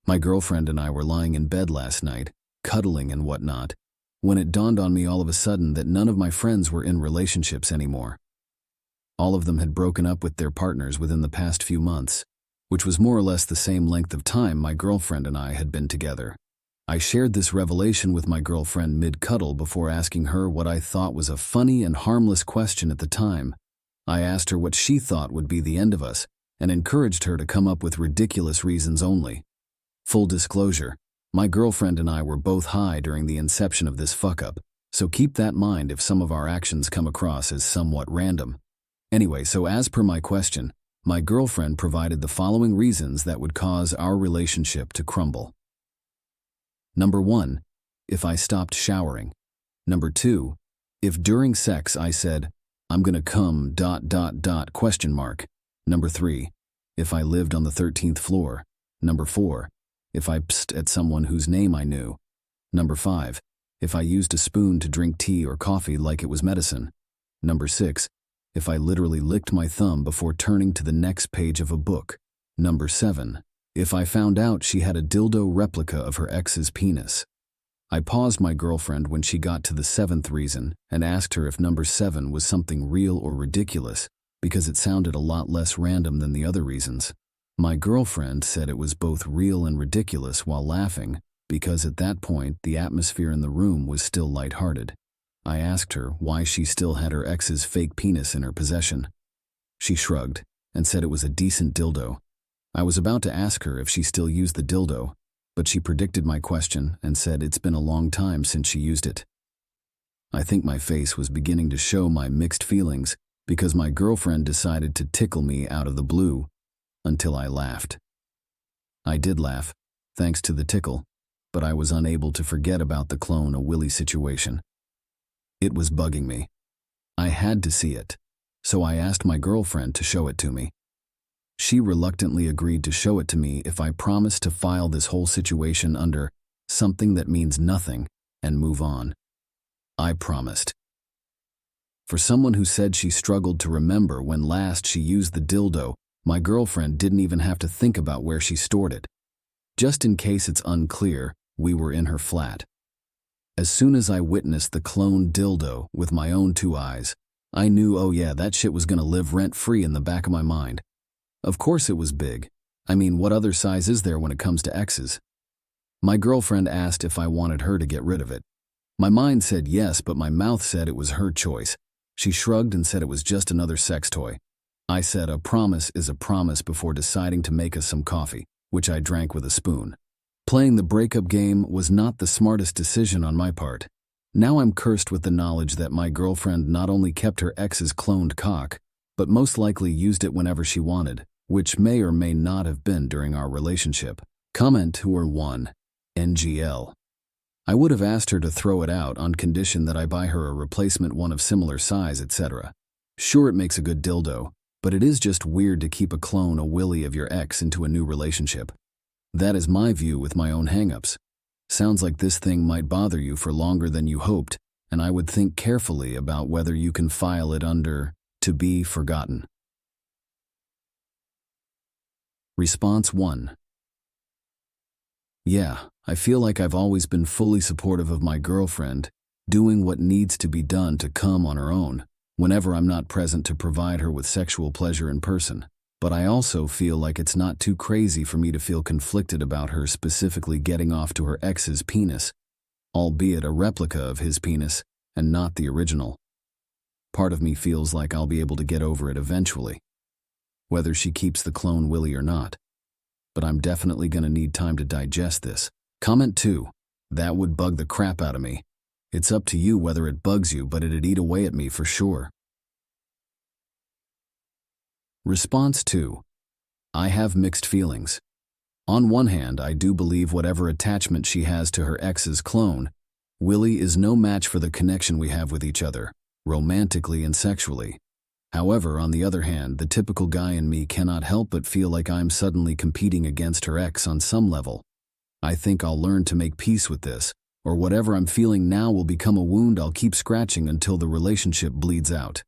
My girlfriend and I were lying in bed last night, cuddling and whatnot, when it dawned on me all of a sudden that none of my friends were in relationships anymore. All of them had broken up with their partners within the past few months, which was more or less the same length of time my girlfriend and I had been together. I shared this revelation with my girlfriend mid-cuddle before asking her what I thought was a funny and harmless question at the time. I asked her what she thought would be the end of us, and encouraged her to come up with ridiculous reasons only. Full disclosure, my girlfriend and I were both high during the inception of this fuck-up, so keep that in mind if some of our actions come across as somewhat random. Anyway, so as per my question, my girlfriend provided the following reasons that would cause our relationship to crumble. Number 1, if I stopped showering. Number 2, if during sex I said, "I'm gonna come, ... Number 3, if I lived on the 13th floor. Number 4, if I pssed at someone whose name I knew. Number 5, if I used a spoon to drink tea or coffee like it was medicine. Number 6, if I literally licked my thumb before turning to the next page of a book. Number 7, if I found out she had a dildo replica of her ex's penis. I paused my girlfriend when she got to the 7th reason and asked her if number 7 was something real or ridiculous, because it sounded a lot less random than the other reasons. My girlfriend said it was both real and ridiculous while laughing, because at that point the atmosphere in the room was still lighthearted. I asked her why she still had her ex's fake penis in her possession. She shrugged and said it was a decent dildo. I was about to ask her if she still used the dildo, but she predicted my question and said it's been a long time since she used it. I think my face was beginning to show my mixed feelings because my girlfriend decided to tickle me out of the blue until I laughed. I did laugh, thanks to the tickle, but I was unable to forget about the clone a Willy situation. It was bugging me. I had to see it, so I asked my girlfriend to show it to me. She reluctantly agreed to show it to me if I promised to file this whole situation under something that means nothing and move on. I promised. For someone who said she struggled to remember when last she used the dildo, my girlfriend didn't even have to think about where she stored it. Just in case it's unclear, we were in her flat. As soon as I witnessed the clone dildo with my own 2 eyes, I knew, oh yeah, that shit was gonna live rent-free in the back of my mind. Of course it was big. I mean, what other size is there when it comes to exes? My girlfriend asked if I wanted her to get rid of it. My mind said yes, but my mouth said it was her choice. She shrugged and said it was just another sex toy. I said a promise is a promise before deciding to make us some coffee, which I drank with a spoon. Playing the breakup game was not the smartest decision on my part. Now I'm cursed with the knowledge that my girlfriend not only kept her ex's cloned cock, but most likely used it whenever she wanted, which may or may not have been during our relationship. Comment or 1. NGL. I would have asked her to throw it out on condition that I buy her a replacement one of similar size, etc. Sure, it makes a good dildo, but it is just weird to keep a clone a Willy of your ex into a new relationship. That is my view with my own hangups. Sounds like this thing might bother you for longer than you hoped, and I would think carefully about whether you can file it under to be forgotten. Response 1. Yeah, I feel like I've always been fully supportive of my girlfriend, doing what needs to be done to come on her own, whenever I'm not present to provide her with sexual pleasure in person. But I also feel like it's not too crazy for me to feel conflicted about her specifically getting off to her ex's penis, albeit a replica of his penis and not the original. Part of me feels like I'll be able to get over it eventually, whether she keeps the clone Willy or not. But I'm definitely gonna need time to digest this. Comment 2. That would bug the crap out of me. It's up to you whether it bugs you, but it'd eat away at me for sure. Response 2. I have mixed feelings. On one hand, I do believe whatever attachment she has to her ex's clone, Willy is no match for the connection we have with each other, romantically and sexually. However, on the other hand, the typical guy in me cannot help but feel like I'm suddenly competing against her ex on some level. I think I'll learn to make peace with this, or whatever I'm feeling now will become a wound I'll keep scratching until the relationship bleeds out.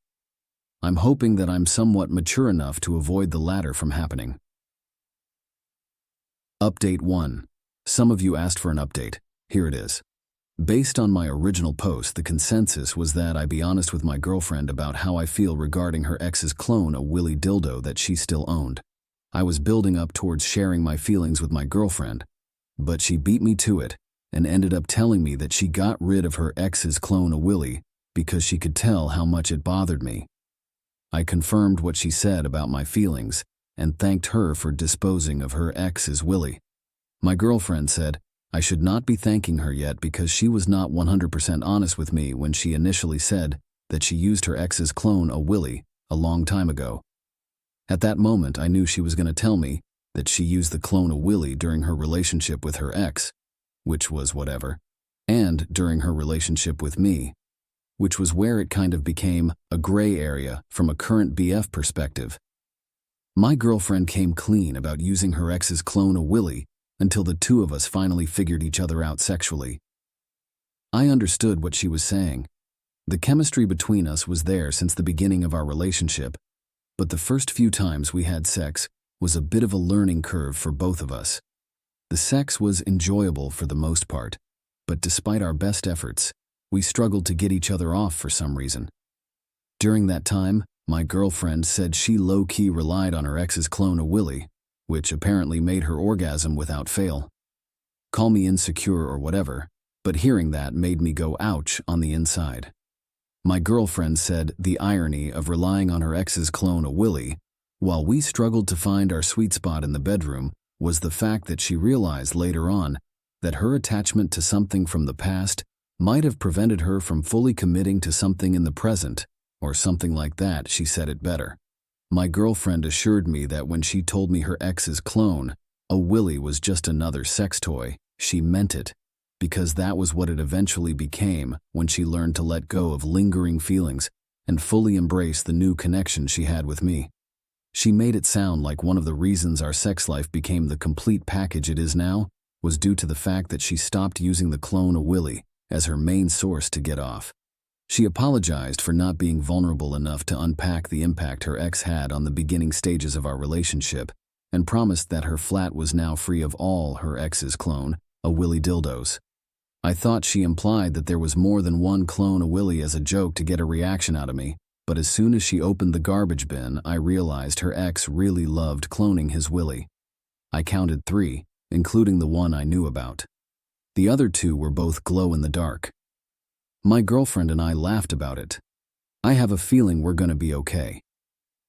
I'm hoping that I'm somewhat mature enough to avoid the latter from happening. Update 1. Some of you asked for an update. Here it is. Based on my original post, the consensus was that I be honest with my girlfriend about how I feel regarding her ex's clone, a Willy dildo that she still owned. I was building up towards sharing my feelings with my girlfriend, but she beat me to it and ended up telling me that she got rid of her ex's clone, a Willy, because she could tell how much it bothered me. I confirmed what she said about my feelings and thanked her for disposing of her ex's Willy. My girlfriend said I should not be thanking her yet because she was not 100% honest with me when she initially said that she used her ex's clone, a Willy, a long time ago. At that moment, I knew she was going to tell me that she used the clone, a Willy, during her relationship with her ex, which was whatever, and during her relationship with me, which was where it kind of became a gray area from a current BF perspective. My girlfriend came clean about using her ex's clone, a Willy, until the two of us finally figured each other out sexually. I understood what she was saying. The chemistry between us was there since the beginning of our relationship, but the first few times we had sex was a bit of a learning curve for both of us. The sex was enjoyable for the most part, but despite our best efforts, we struggled to get each other off for some reason. During that time, my girlfriend said she low-key relied on her ex's clone, a Willy, which apparently made her orgasm without fail. Call me insecure or whatever, but hearing that made me go ouch on the inside. My girlfriend said the irony of relying on her ex's clone, a Willy, while we struggled to find our sweet spot in the bedroom, was the fact that she realized later on that her attachment to something from the past might have prevented her from fully committing to something in the present, or something like that. She said it better. My girlfriend assured me that when she told me her ex's clone, a Willy, was just another sex toy, she meant it, because that was what it eventually became when she learned to let go of lingering feelings and fully embrace the new connection she had with me. She made it sound like one of the reasons our sex life became the complete package it is now was due to the fact that she stopped using the clone, a Willy, as her main source to get off. She apologized for not being vulnerable enough to unpack the impact her ex had on the beginning stages of our relationship, and promised that her flat was now free of all her ex's clone, a Willy dildos. I thought she implied that there was more than one clone, a Willy, as a joke to get a reaction out of me, but as soon as she opened the garbage bin, I realized her ex really loved cloning his Willy. I counted 3, including the one I knew about. The other 2 were both glow-in-the-dark. My girlfriend and I laughed about it. I have a feeling we're gonna be okay.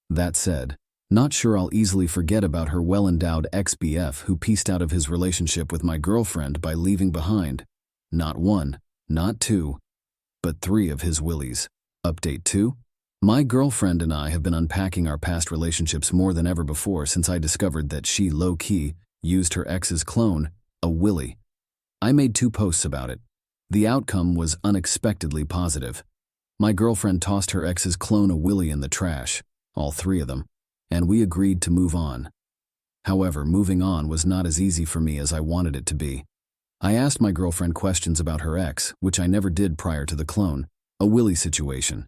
That said, not sure I'll easily forget about her well-endowed ex-BF who pieced out of his relationship with my girlfriend by leaving behind not 1, not 2, but 3 of his Willys. Update 2? My girlfriend and I have been unpacking our past relationships more than ever before since I discovered that she low-key used her ex's clone, a Willy. I made 2 posts about it. The outcome was unexpectedly positive. My girlfriend tossed her ex's clone, a Willy, in the trash, all 3 of them, and we agreed to move on. However, moving on was not as easy for me as I wanted it to be. I asked my girlfriend questions about her ex, which I never did prior to the clone, a Willy situation.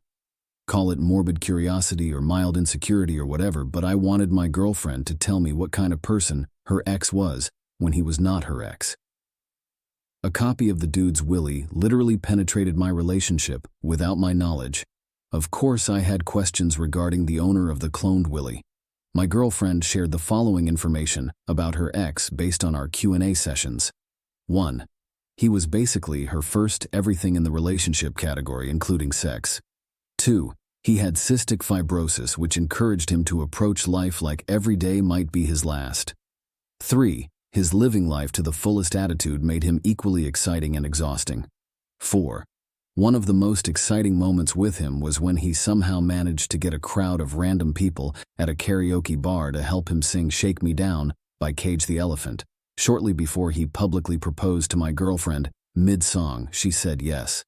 Call it morbid curiosity or mild insecurity or whatever, but I wanted my girlfriend to tell me what kind of person her ex was when he was not her ex. A copy of the dude's Willy literally penetrated my relationship without my knowledge. Of course, I had questions regarding the owner of the cloned Willy. My girlfriend shared the following information about her ex based on our Q&A sessions. 1. He was basically her first everything in the relationship category, including sex. 2. He had cystic fibrosis, which encouraged him to approach life like every day might be his last. 3. His living life to the fullest attitude made him equally exciting and exhausting. 4. One of the most exciting moments with him was when he somehow managed to get a crowd of random people at a karaoke bar to help him sing Shake Me Down by Cage the Elephant. Shortly before he publicly proposed to my girlfriend, mid-song, she said yes.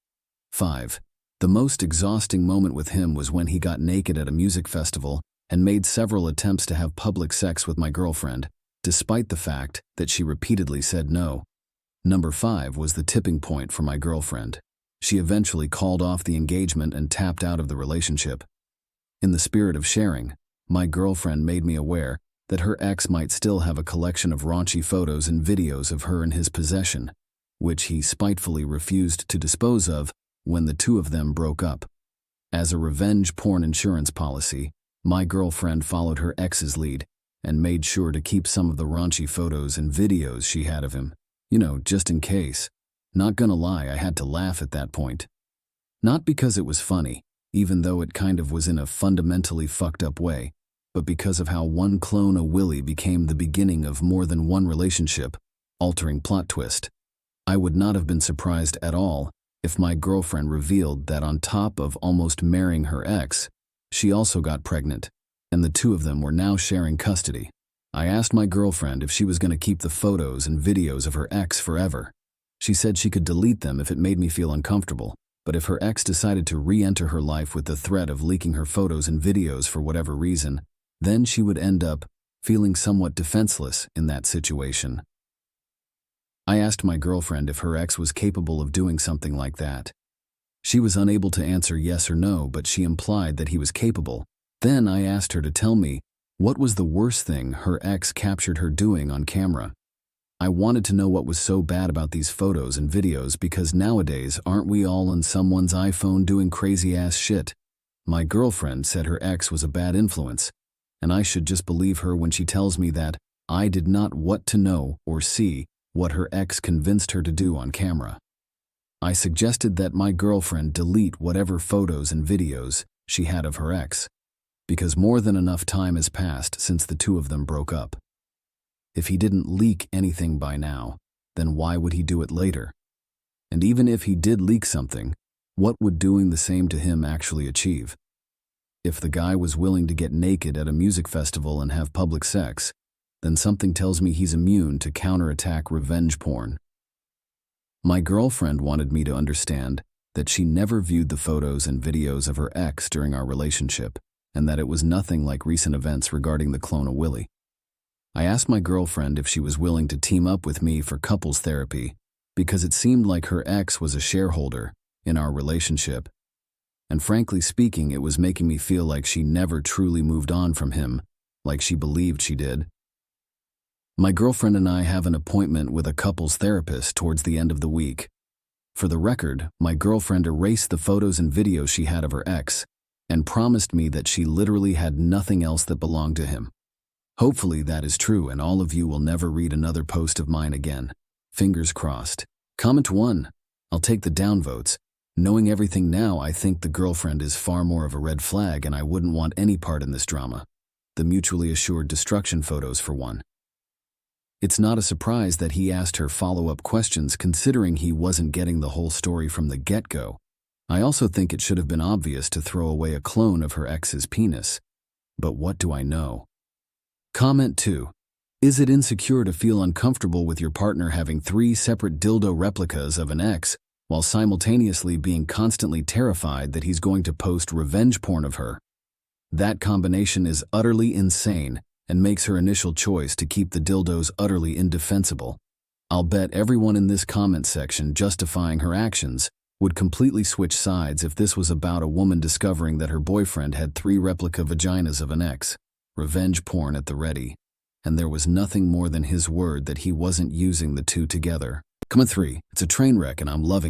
5. The most exhausting moment with him was when he got naked at a music festival and made several attempts to have public sex with my girlfriend, despite the fact that she repeatedly said no. Number 5 was the tipping point for my girlfriend. She eventually called off the engagement and tapped out of the relationship. In the spirit of sharing, my girlfriend made me aware that her ex might still have a collection of raunchy photos and videos of her in his possession, which he spitefully refused to dispose of when the two of them broke up. As a revenge porn insurance policy, my girlfriend followed her ex's lead and made sure to keep some of the raunchy photos and videos she had of him, just in case. Not gonna lie, I had to laugh at that point. Not because it was funny, even though it kind of was in a fundamentally fucked up way, but because of how one clone of Willy became the beginning of more than one relationship, altering plot twist. I would not have been surprised at all if my girlfriend revealed that on top of almost marrying her ex, she also got pregnant, and the two of them were now sharing custody. I asked my girlfriend if she was going to keep the photos and videos of her ex forever. She said she could delete them if it made me feel uncomfortable, but if her ex decided to re-enter her life with the threat of leaking her photos and videos for whatever reason, then she would end up feeling somewhat defenseless in that situation. I asked my girlfriend if her ex was capable of doing something like that. She was unable to answer yes or no, but she implied that he was capable. Then I asked her to tell me what was the worst thing her ex captured her doing on camera. I wanted to know what was so bad about these photos and videos because nowadays aren't we all on someone's iPhone doing crazy-ass shit? My girlfriend said her ex was a bad influence, and I should just believe her when she tells me that I did not want to know or see what her ex convinced her to do on camera. I suggested that my girlfriend delete whatever photos and videos she had of her ex, because more than enough time has passed since the two of them broke up. If he didn't leak anything by now, then why would he do it later? And even if he did leak something, what would doing the same to him actually achieve? If the guy was willing to get naked at a music festival and have public sex, then something tells me he's immune to counterattack revenge porn. My girlfriend wanted me to understand that she never viewed the photos and videos of her ex during our relationship, and that it was nothing like recent events regarding the clone of Willy. I asked my girlfriend if she was willing to team up with me for couples therapy, because it seemed like her ex was a shareholder in our relationship, and frankly speaking, it was making me feel like she never truly moved on from him, like she believed she did. My girlfriend and I have an appointment with a couples therapist towards the end of the week. For the record, my girlfriend erased the photos and videos she had of her ex and promised me that she literally had nothing else that belonged to him. Hopefully that is true and all of you will never read another post of mine again. Fingers crossed. Comment 1. I'll take the downvotes. Knowing everything now, I think the girlfriend is far more of a red flag and I wouldn't want any part in this drama. The mutually assured destruction photos for one. It's not a surprise that he asked her follow-up questions considering he wasn't getting the whole story from the get-go. I also think it should have been obvious to throw away a clone of her ex's penis. But what do I know? Comment 2. Is it insecure to feel uncomfortable with your partner having 3 separate dildo replicas of an ex while simultaneously being constantly terrified that he's going to post revenge porn of her? That combination is utterly insane and makes her initial choice to keep the dildos utterly indefensible. I'll bet everyone in this comment section justifying her actions would completely switch sides if this was about a woman discovering that her boyfriend had 3 replica vaginas of an ex, revenge porn at the ready, and there was nothing more than his word that he wasn't using the two together. Comment 3. It's a train wreck and I'm loving it.